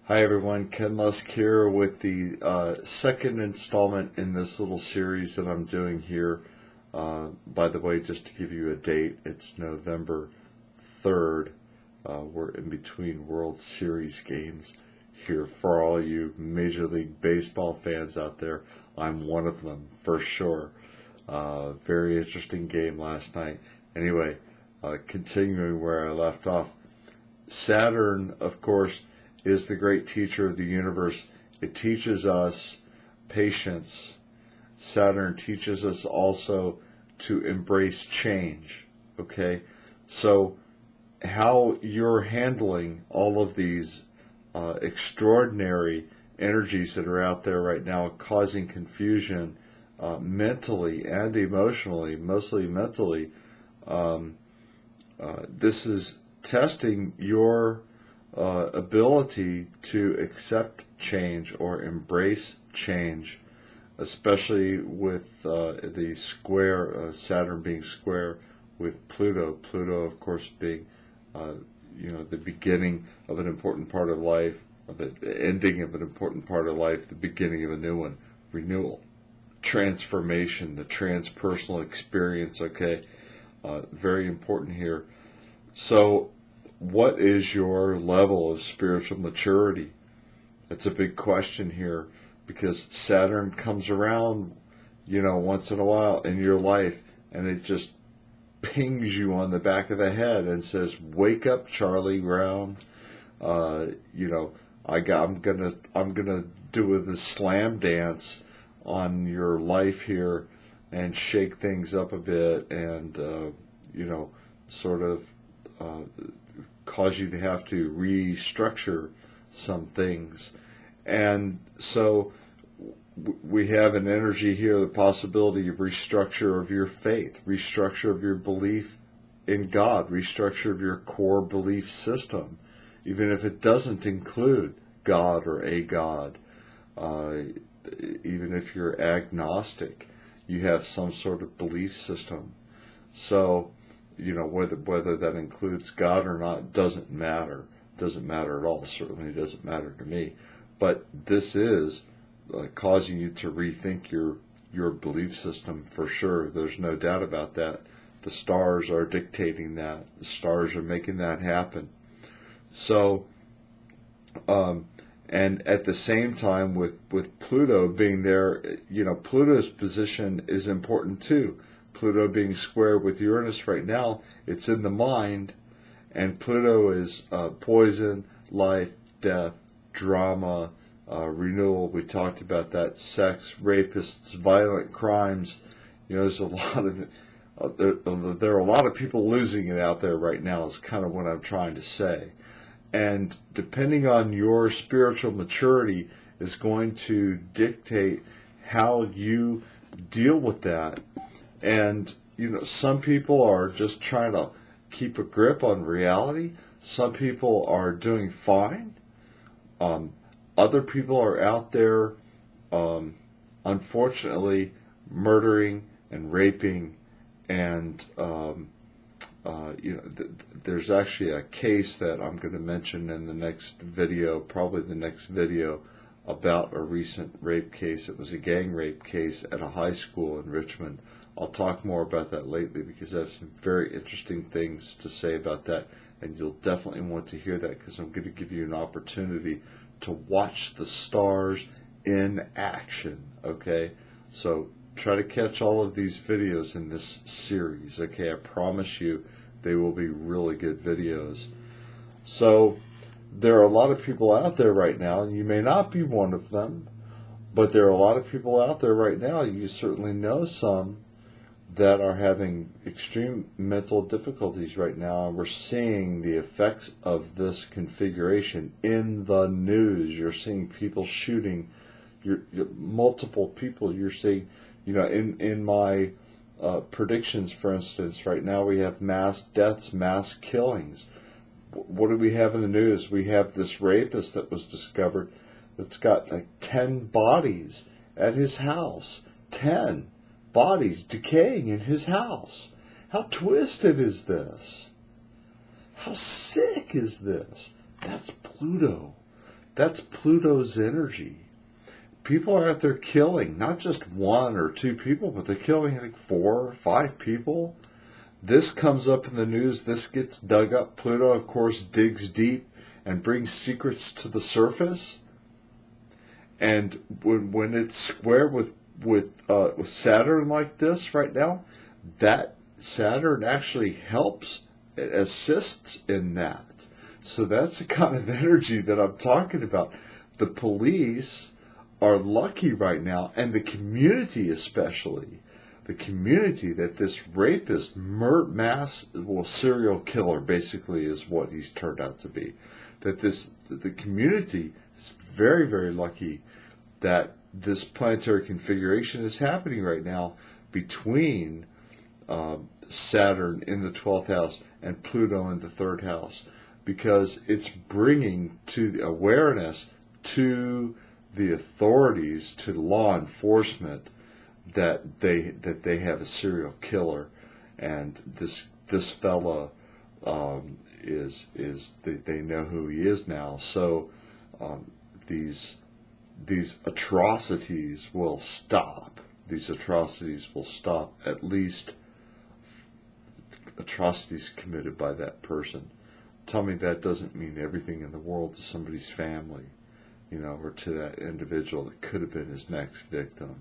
Hi everyone, Ken Lusk here with the second installment in this little series that I'm doing here. By the way, just to give you a date, it's November 3rd. We're in between World Series games here. For all you Major League Baseball fans out there, I'm one of them for sure. Very interesting game last night. Anyway, continuing where I left off, Saturn, of course, is the great teacher of the universe. It teaches us patience. Saturn teaches us also to embrace change. Okay? So, how you're handling all of these extraordinary energies that are out there right now, causing confusion mentally and emotionally, mostly mentally, this is testing your ability to accept change or embrace change, especially with the square, Saturn being square with Pluto. Pluto, of course, being the beginning of an important part of life, the ending of an important part of life, the beginning of a new one, renewal, transformation, the transpersonal experience. Okay, very important here. So, what is your level of spiritual maturity? That's a big question here, because Saturn comes around, once in a while in your life, and it just pings you on the back of the head and says, "Wake up, Charlie Brown." I'm gonna do the slam dance on your life here and shake things up a bit, and sort of cause you to have to restructure some things. And so we have an energy here, the possibility of restructure of your faith, restructure of your belief in God, restructure of your core belief system, even if it doesn't include God or a God. Even if you're agnostic, you have some sort of belief system. So, whether that includes God or not doesn't matter. Doesn't matter at all. Certainly doesn't matter to me. But this is causing you to rethink your belief system for sure. There's no doubt about that. The stars are dictating that. The stars are making that happen. So, and at the same time, with Pluto being there, Pluto's position is important too. Pluto being square with Uranus right now, it's in the mind, and Pluto is poison, life, death, drama, renewal. We talked about that. Sex, rapists, violent crimes. There's a lot of there are a lot of people losing it out there right now. Is kind of what I'm trying to say. And depending on your spiritual maturity is going to dictate how you deal with that. And, some people are just trying to keep a grip on reality. Some people are doing fine. Other people are out there, unfortunately, murdering and raping. And, there's actually a case that I'm going to mention in the next video, probably the next video, about a recent rape case. It was a gang rape case at a high school in Richmond. I'll talk more about that lately because I have some very interesting things to say about that, and you'll definitely want to hear that because I'm going to give you an opportunity to watch the stars in action, okay? So try to catch all of these videos in this series, okay? I promise you they will be really good videos. So there are a lot of people out there right now, and you may not be one of them, but there are a lot of people out there right now, you certainly know some, that are having extreme mental difficulties right now, and we're seeing the effects of this configuration in the news. You're seeing people shooting, multiple people. You're seeing, in my predictions, for instance, right now we have mass deaths, mass killings. What do we have in the news? We have this rapist that was discovered that's got like 10 bodies at his house. 10 bodies decaying in his house. How twisted is this? How sick is this? That's Pluto. That's Pluto's energy. People are out there killing, not just one or two people, but they're killing like 4 or 5 people. This comes up in the news. This gets dug up. Pluto, of course, digs deep and brings secrets to the surface. And when it's square with Saturn like this right now, that Saturn actually helps, it assists in that. So that's the kind of energy that I'm talking about. The police are lucky right now, and the community especially, the community, that this rapist, serial killer basically is what he's turned out to be. That the community is very, very lucky that this planetary configuration is happening right now between Saturn in the 12th house and Pluto in the 3rd house, because it's bringing to the awareness to the authorities, to law enforcement, that they have a serial killer, and this fella they know who he is now. So these atrocities will stop. These atrocities will stop. At least atrocities committed by that person. Tell me that doesn't mean everything in the world to somebody's family, or to that individual that could have been his next victim.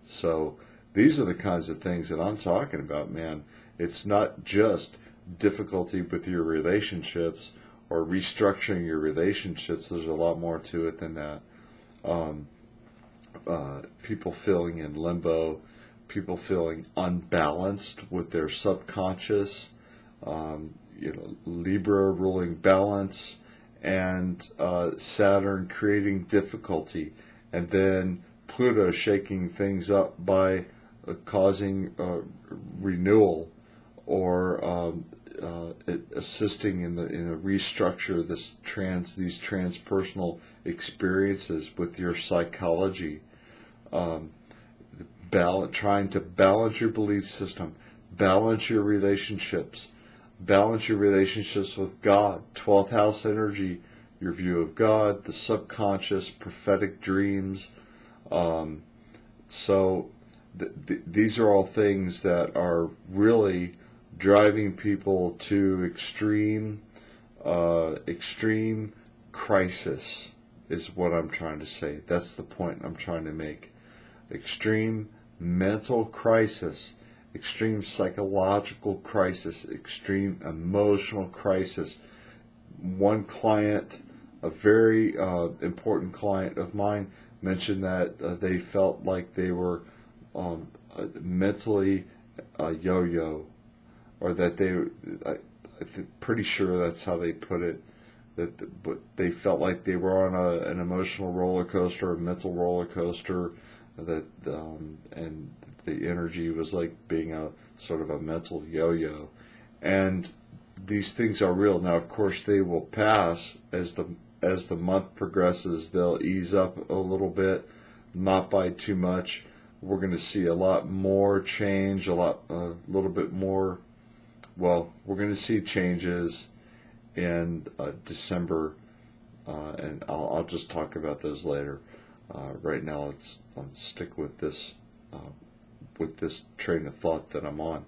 So these are the kinds of things that I'm talking about, man. It's not just difficulty with your relationships or restructuring your relationships. There's a lot more to it than that. People feeling in limbo, people feeling unbalanced with their subconscious, Libra ruling balance, and Saturn creating difficulty, and then Pluto shaking things up by causing renewal, or assisting in the restructure these transpersonal experiences with your psychology. Trying to balance your belief system, balance your relationships with God, 12th house energy, your view of God, the subconscious, prophetic dreams. So these are all things that are really driving people to extreme crisis, is what I'm trying to say. That's the point I'm trying to make. Extreme mental crisis, extreme psychological crisis, extreme emotional crisis. One client, a very important client of mine, mentioned that they felt like they were mentally yo-yo, or that I'm pretty sure that's how they put it, but they felt like they were on an emotional roller coaster, a mental roller coaster, and the energy was like being a sort of a mental yo-yo. And these things are real. Now, of course, they will pass as the month progresses. They'll ease up a little bit, not by too much. We're going to see a lot more change, a little bit more. Well, we're going to see changes in December, and I'll just talk about those later. Right now, let's stick with this train of thought that I'm on.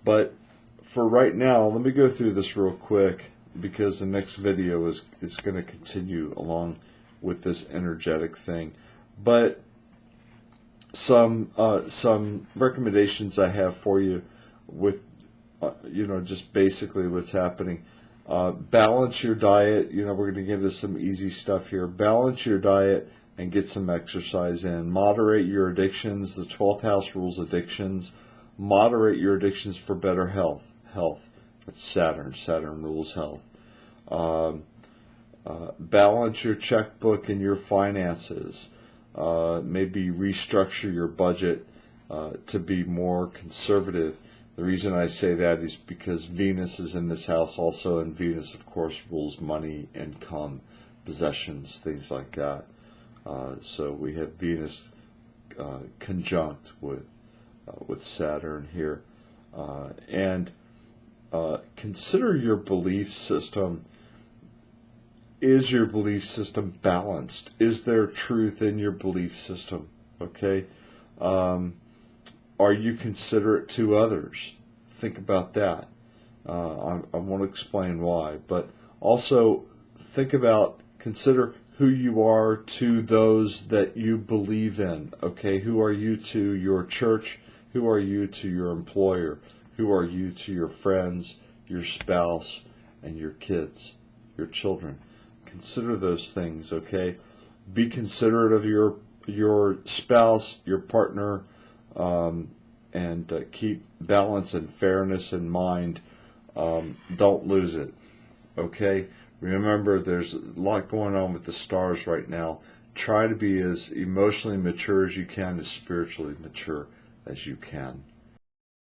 But for right now, let me go through this real quick, because the next video is going to continue along with this energetic thing. But some recommendations I have for you with just basically what's happening. Balance your diet. We're going to get into some easy stuff here. Balance your diet and get some exercise in. Moderate your addictions. The 12th house rules addictions. Moderate your addictions for better health. That's Saturn. Saturn rules health. Balance your checkbook and your finances. Maybe restructure your budget to be more conservative. The reason I say that is because Venus is in this house also, and Venus, of course, rules money, income, possessions, things like that. So we have Venus conjunct with Saturn here, and consider your belief system Is your belief system balanced? Is there truth in your belief system? Okay. Are you considerate to others? Think about that. I want to explain why, but also consider who you are to those that you believe in. Okay, who are you to your church? Who are you to your employer? Who are you to your friends, your spouse, and your kids, your children? Consider those things. Okay, be considerate of your spouse, your partner, and keep balance and fairness in mind. Don't lose it. Okay? Remember, there's a lot going on with the stars right now. Try to be as emotionally mature as you can, as spiritually mature as you can.